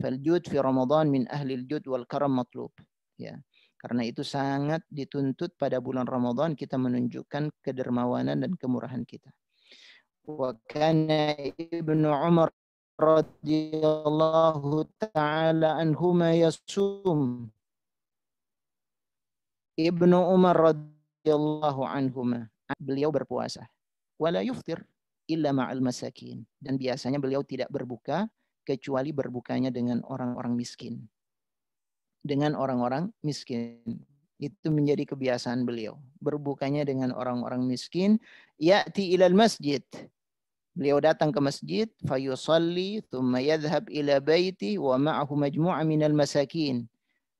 Fal jud fi Ramadan min ahlil jud wal karam matlub. Ya. Karena itu sangat dituntut pada bulan Ramadan kita menunjukkan kedermawanan dan kemurahan kita. Wa kana Ibnu Umar radhiyallahu ta'ala anhuma yasum. Ibnu Umar radhiyallahu anhuma, beliau berpuasa. Wala yuftir illa ma'al masakin. Dan biasanya beliau tidak berbuka kecuali berbukanya dengan orang-orang miskin. dengan orang-orang miskin. Itu menjadi kebiasaan beliau. Berbukanya dengan orang-orang miskin. Ya'ti ilal masjid. Beliau datang ke masjid, fayusalli, thumma yadhhab ila baiti, wa ma'ahu majmu'a minal masakin.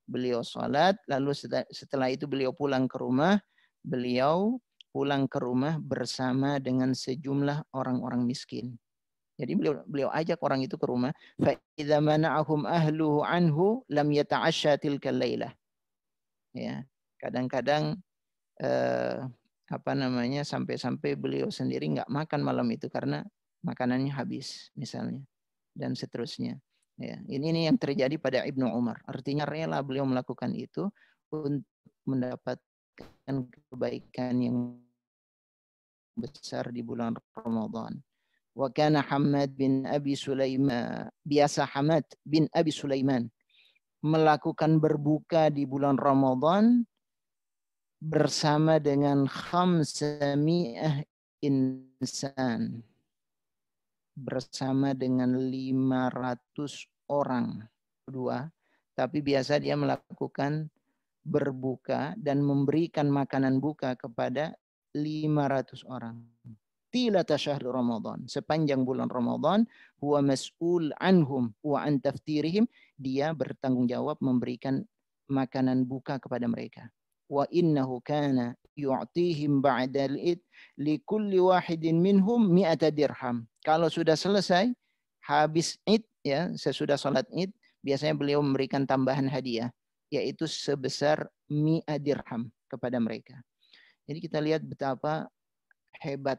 Beliau salat, lalu setelah itu beliau pulang ke rumah. Beliau pulang ke rumah bersama dengan sejumlah orang-orang miskin. Jadi beliau ajak orang itu ke rumah. Fa idza mana'ahum ahluhu anhu lam yata'ashsha tilkal lailah. Ya, kadang-kadang sampai-sampai beliau sendiri nggak makan malam itu karena makanannya habis misalnya, dan seterusnya. Ya, ini yang terjadi pada Ibnu Umar. Artinya rela beliau melakukan itu untuk mendapatkan kebaikan yang besar di bulan Ramadan. Wa kana Hamad bin Abi Sulaiman, biasa Hamad bin Abi Sulaiman melakukan berbuka di bulan Ramadan bersama dengan 500 insan, bersama dengan 500 orang kedua, tapi biasa dia melakukan berbuka dan memberikan makanan buka kepada 500 orang. Tilata syahr Ramadan, sepanjang bulan Ramadan, huwa mas'ul anhum wa an taftirihim, dia bertanggung jawab memberikan makanan buka kepada mereka. Wa innahu kana yu'tihim ba'dal id li kulli wahidin minhum 100 dirham. Kalau sudah selesai habis id, ya, sesudah salat id, biasanya beliau memberikan tambahan hadiah, yaitu sebesar 100 dirham kepada mereka. Jadi kita lihat betapa hebat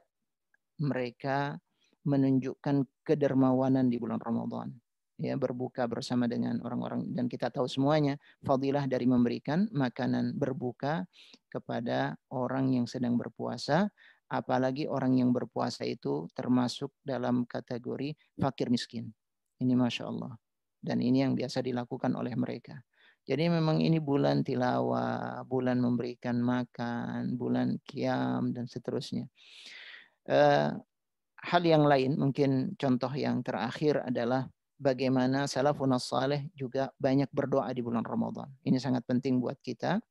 mereka menunjukkan kedermawanan di bulan Ramadan. Ya, berbuka bersama dengan orang-orang, dan kita tahu semuanya fadilah dari memberikan makanan berbuka kepada orang yang sedang berpuasa, apalagi orang yang berpuasa itu termasuk dalam kategori fakir miskin. Ini Masya Allah. Dan ini yang biasa dilakukan oleh mereka. Jadi memang ini bulan tilawah, bulan memberikan makan, bulan qiyam dan seterusnya. Hal yang lain, mungkin contoh yang terakhir adalah bagaimana salafun saleh juga banyak berdoa di bulan Ramadan. Ini sangat penting buat kita.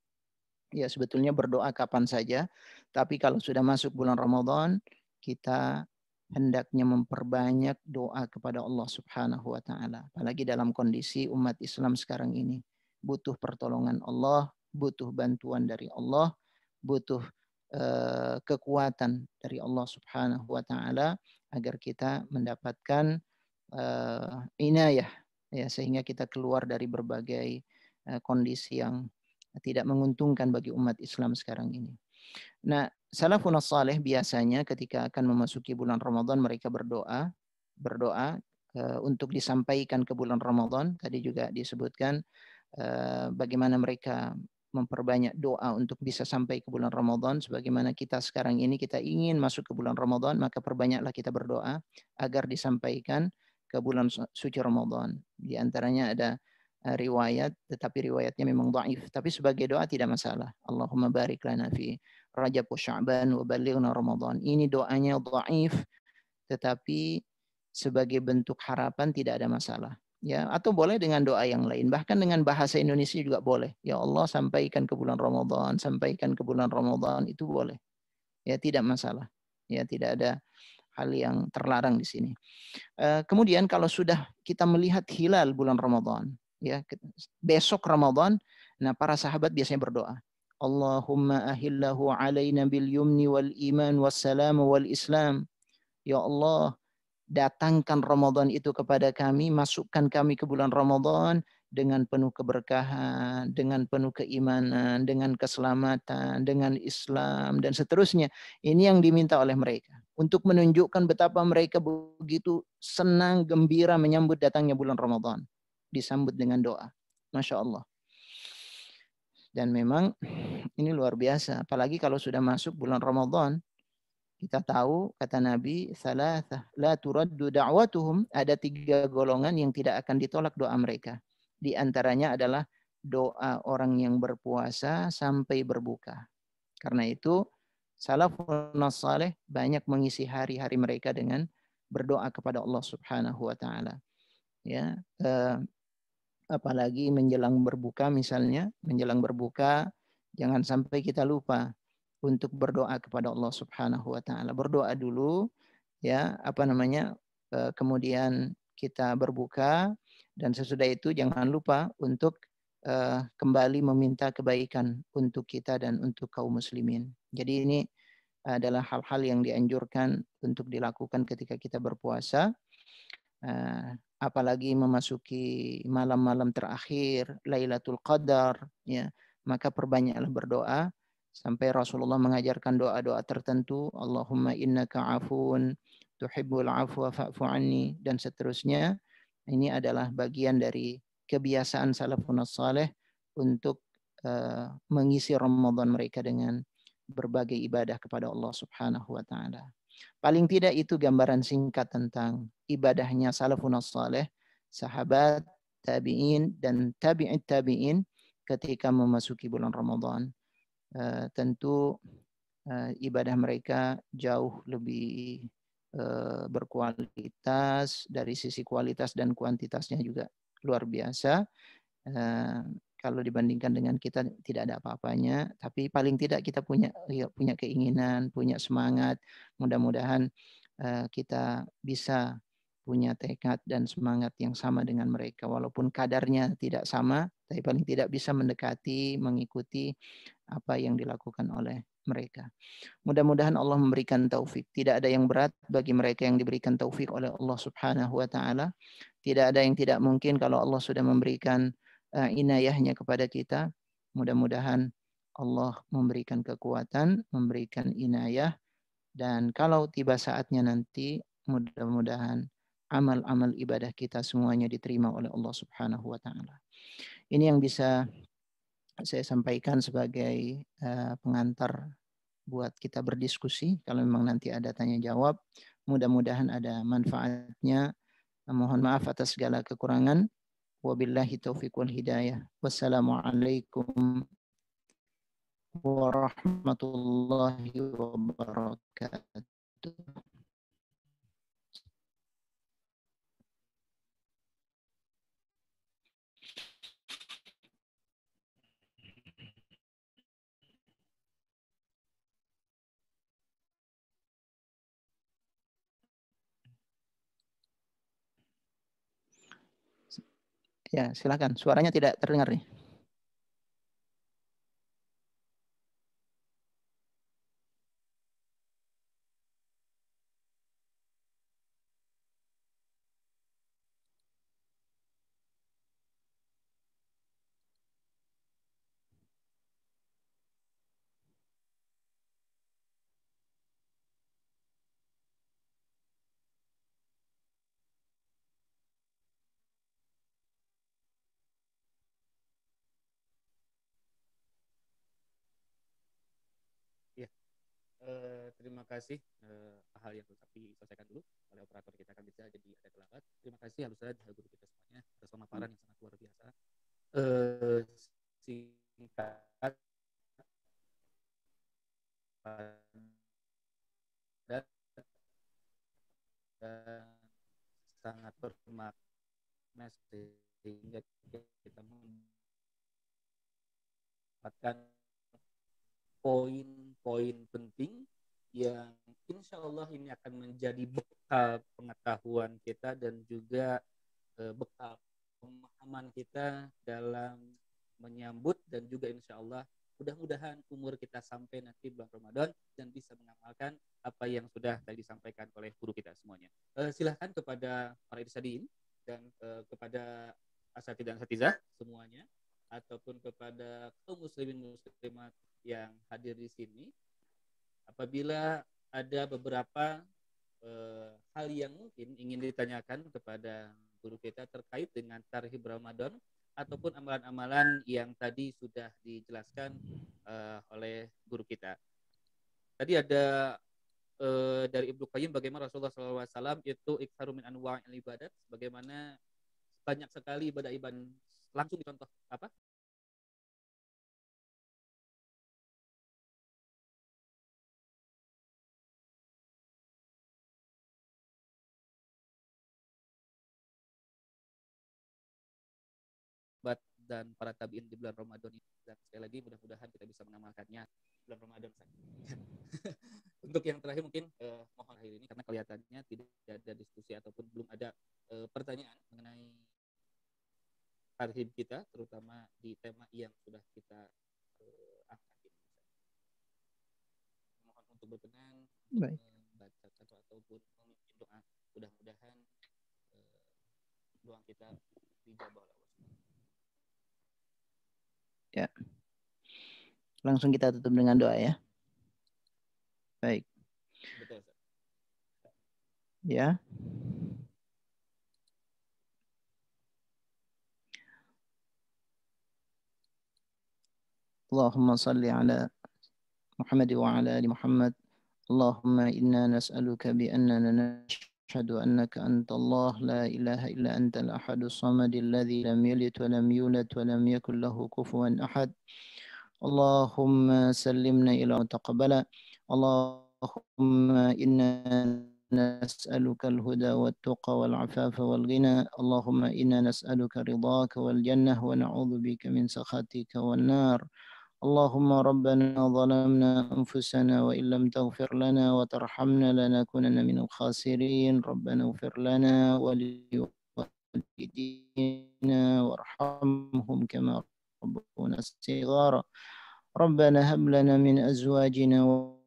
Ya, sebetulnya berdoa kapan saja, tapi kalau sudah masuk bulan Ramadan, kita hendaknya memperbanyak doa kepada Allah Subhanahu wa taala. Apalagi dalam kondisi umat Islam sekarang ini, butuh pertolongan Allah, butuh bantuan dari Allah, butuh kekuatan dari Allah Subhanahu wa taala agar kita mendapatkan inayah, ya, sehingga kita keluar dari berbagai kondisi yang tidak menguntungkan bagi umat Islam sekarang ini. Nah, salafun saleh biasanya ketika akan memasuki bulan Ramadan mereka berdoa untuk disampaikan ke bulan Ramadan. Tadi juga disebutkan bagaimana mereka memperbanyak doa untuk bisa sampai ke bulan Ramadan. Sebagaimana kita sekarang ini, kita ingin masuk ke bulan Ramadan, maka perbanyaklah kita berdoa agar disampaikan ke bulan suci Ramadan. Di antaranya ada riwayat, tetapi riwayatnya memang dhaif. Tapi sebagai doa tidak masalah. Allahumma barik lana fi Rajab wa Sya'ban wa balighna Ramadan. Ini doanya dhaif, tetapi sebagai bentuk harapan tidak ada masalah. Ya, atau boleh dengan doa yang lain, bahkan dengan bahasa Indonesia juga boleh. Ya Allah, sampaikan ke bulan Ramadan, sampaikan ke bulan Ramadan, itu boleh. Ya, tidak masalah. Ya, tidak ada hal yang terlarang di sini. Kemudian kalau sudah kita melihat hilal bulan Ramadan, ya, besok Ramadan, nah para sahabat biasanya berdoa. Allahumma ahillahu alaina bil yumni wal iman was salam wal islam. Ya Allah, datangkan Ramadan itu kepada kami, masukkan kami ke bulan Ramadan dengan penuh keberkahan, dengan penuh keimanan, dengan keselamatan, dengan Islam, dan seterusnya. Ini yang diminta oleh mereka. Untuk menunjukkan betapa mereka begitu senang, gembira menyambut datangnya bulan Ramadan. Disambut dengan doa. Masya Allah. Dan memang ini luar biasa. Apalagi kalau sudah masuk bulan Ramadan. Kita tahu, kata Nabi, salasah la turaddu da'watuhum, ada 3 golongan yang tidak akan ditolak doa mereka. Di antaranya adalah doa orang yang berpuasa sampai berbuka. Karena itu, salafun saleh banyak mengisi hari-hari mereka dengan berdoa kepada Allah Subhanahu wa taala. Ya, apalagi menjelang berbuka misalnya, menjelang berbuka jangan sampai kita lupa untuk berdoa kepada Allah Subhanahu wa taala. Berdoa dulu ya, kemudian kita berbuka dan sesudah itu jangan lupa untuk kembali meminta kebaikan untuk kita dan untuk kaum muslimin. Jadi ini adalah hal-hal yang dianjurkan untuk dilakukan ketika kita berpuasa. Apalagi memasuki malam-malam terakhir, Lailatul Qadar, ya, maka perbanyaklah berdoa sampai Rasulullah mengajarkan doa-doa tertentu, Allahumma innaka afun tuhibbul afwa fa'fu anni, dan seterusnya. Ini adalah bagian dari kebiasaan salafun saleh untuk mengisi Ramadan mereka dengan berbagai ibadah kepada Allah Subhanahu wa taala. Paling tidak itu gambaran singkat tentang ibadahnya salafun saleh, sahabat, tabi'in dan tabi'it tabi'in ketika memasuki bulan Ramadan. Tentu ibadah mereka jauh lebih berkualitas, dari sisi kualitas dan kuantitasnya juga luar biasa. Kalau dibandingkan dengan kita tidak ada apa-apanya, tapi paling tidak kita punya keinginan, punya semangat. Mudah-mudahan kita bisa punya tekad dan semangat yang sama dengan mereka, walaupun kadarnya tidak sama, tapi paling tidak bisa mendekati, mengikuti apa yang dilakukan oleh mereka. Mudah-mudahan Allah memberikan taufik. Tidak ada yang berat bagi mereka yang diberikan taufik oleh Allah Subhanahu wa taala. Tidak ada yang tidak mungkin kalau Allah sudah memberikan inayahnya kepada kita. Mudah-mudahan Allah memberikan kekuatan, memberikan inayah, dan kalau tiba saatnya nanti, mudah-mudahan amal-amal ibadah kita semuanya diterima oleh Allah Subhanahu wa taala. Ini yang bisa saya sampaikan sebagai pengantar buat kita berdiskusi. Kalau memang nanti ada tanya jawab, mudah-mudahan ada manfaatnya. Mohon maaf atas segala kekurangan. Wabillahi taufiq wal hidayah. Wassalamualaikum warahmatullahi wabarakatuh. Ya, silakan. Suaranya tidak terdengar nih. Ya, terima kasih. Hal yang harus diselesaikan dulu oleh operator kita akan bisa jadi ada terlambat. Terima kasih Al-Ustaz, guru kita semuanya atas pemaparan yang sangat luar biasa. Singkat dan sangat bermakna sehingga kita mendapatkan poin-poin penting yang insya Allah ini akan menjadi bekal pengetahuan kita dan juga bekal pemahaman kita dalam menyambut dan juga insya Allah mudah-mudahan umur kita sampai nanti bulan Ramadan dan bisa mengamalkan apa yang sudah tadi disampaikan oleh guru kita semuanya. Silahkan kepada para irsyadin dan kepada asatidz dan asatizah semuanya ataupun kepada kaum muslimin muslimat yang hadir di sini, apabila ada beberapa hal yang mungkin ingin ditanyakan kepada guru kita terkait dengan tarhib Ramadan ataupun amalan-amalan yang tadi sudah dijelaskan oleh guru kita. Tadi ada dari Ibnu Qayyim bagaimana Rasulullah SAW itu iktsaru min anwa'il ibadat, bagaimana banyak sekali ibadah-ibadah langsung dicontoh apa sahabat dan para tabiin di bulan Ramadan ini. Dan sekali lagi mudah-mudahan kita bisa mengamalkannya bulan Ramadan saja. Untuk yang terakhir mungkin mohon akhir ini karena kelihatannya tidak ada diskusi ataupun belum ada pertanyaan mengenai tarhib kita, terutama di tema yang sudah kita angkat ini. Mohon untuk berkenan untuk membaca ataupun memimpin doa. Mudah-mudahan doa kita dijabah oleh Allah. Ya. Langsung kita tutup dengan doa ya. Baik. Betul, Ustaz. Ya. Allahumma salli ala Muhammad wa ala ali Muhammad. Allahumma inna nas'aluka bi annana nashhadu annaka anta Allah la ilaha illa anta al-ahadu as-samad alladhi lam yalid wa lam yulad wa lam yakul lahu kufuwan ahad. Allahumma sallimna ila taqabbala. Allahumma inna نسألك الهدى والتقى والعفاف والغنى اللهم إنا نسألك رضاك والجنة ونعوذ بك من سخطك والنار اللهم ربنا ظلمنا أنفسنا وإن لم تغفر لنا وترحمنا لنكونن من الخاسرين ربنا اغفر لنا ولوالدينا وارحمهم كما ربونا صغارا ربنا هب لنا من أزواجنا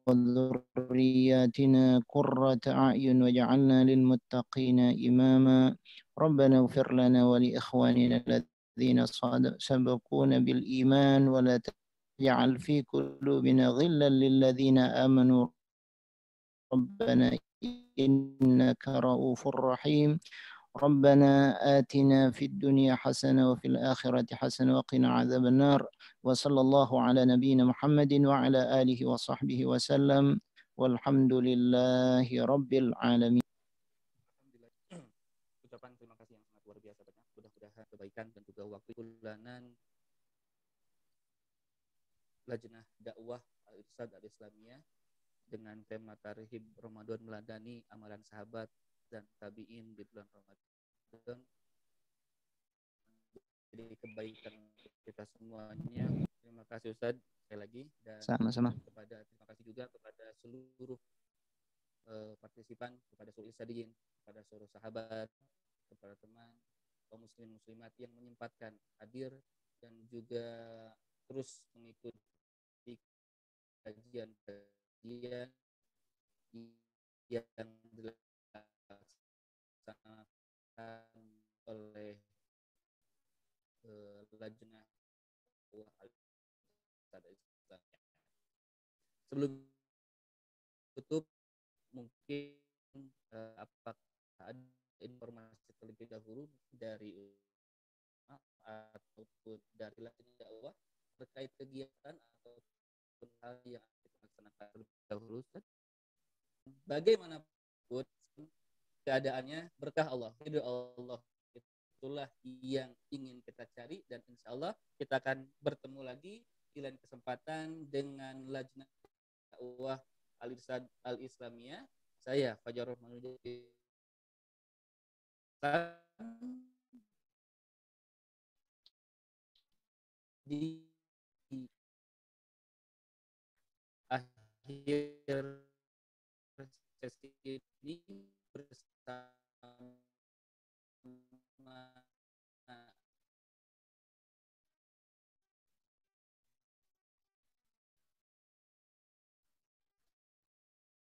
وذرياتنا قرة أعين واجعلنا للمتقين إماما ربنا اغفر لنا ولإخواننا الذين سبقونا بالإيمان ولا تجعل في قلوبنا غلا للذين آمنوا ربنا إنك رؤوف رحيم ربنا آتنا في الدنيا حسنة وفي الآخرة حسنة وقنا عذاب النار وصلى الله على نبينا محمد وعلى آله وصحبه وسلم والحمد لله رب العالمين. Ucapan terima kasih yang sangat luar biasa banyak. Mudah-mudahan kebaikan dan juga waktu bulanan Lajnah Dakwah Al-Irsyad Al-Islamiyah dengan tema Tarhib Ramadan meladani amalan sahabat dan tabi'in di bulan Ramadan jadi kebaikan kita semuanya. Terima kasih Ustaz sekali lagi dan sama-sama. Terima kasih juga kepada seluruh partisipan, kepada seluruh isadiyin, kepada seluruh sahabat, kepada teman, kaum muslim muslimat yang menyempatkan hadir dan juga terus mengikuti kajian yang dilaksanakan oleh Lajnah Al-Islamiyah. Sebelum tutup, mungkin apakah ada informasi terlebih dahulu dari ataupun dari Lajnah Dakwah terkait kegiatan ataupun hal yang kita laksanakan terlebih dahulu, Ustaz? Bagaimanapun keadaannya berkah Allah, ridho Allah itulah yang ingin kita cari dan insya Allah kita akan bertemu lagi di lain kesempatan dengan Lajnah Dakwah Al-Irsyad Al-Islamiyah. Saya Fajar Rahman di akhir sesi ini bersama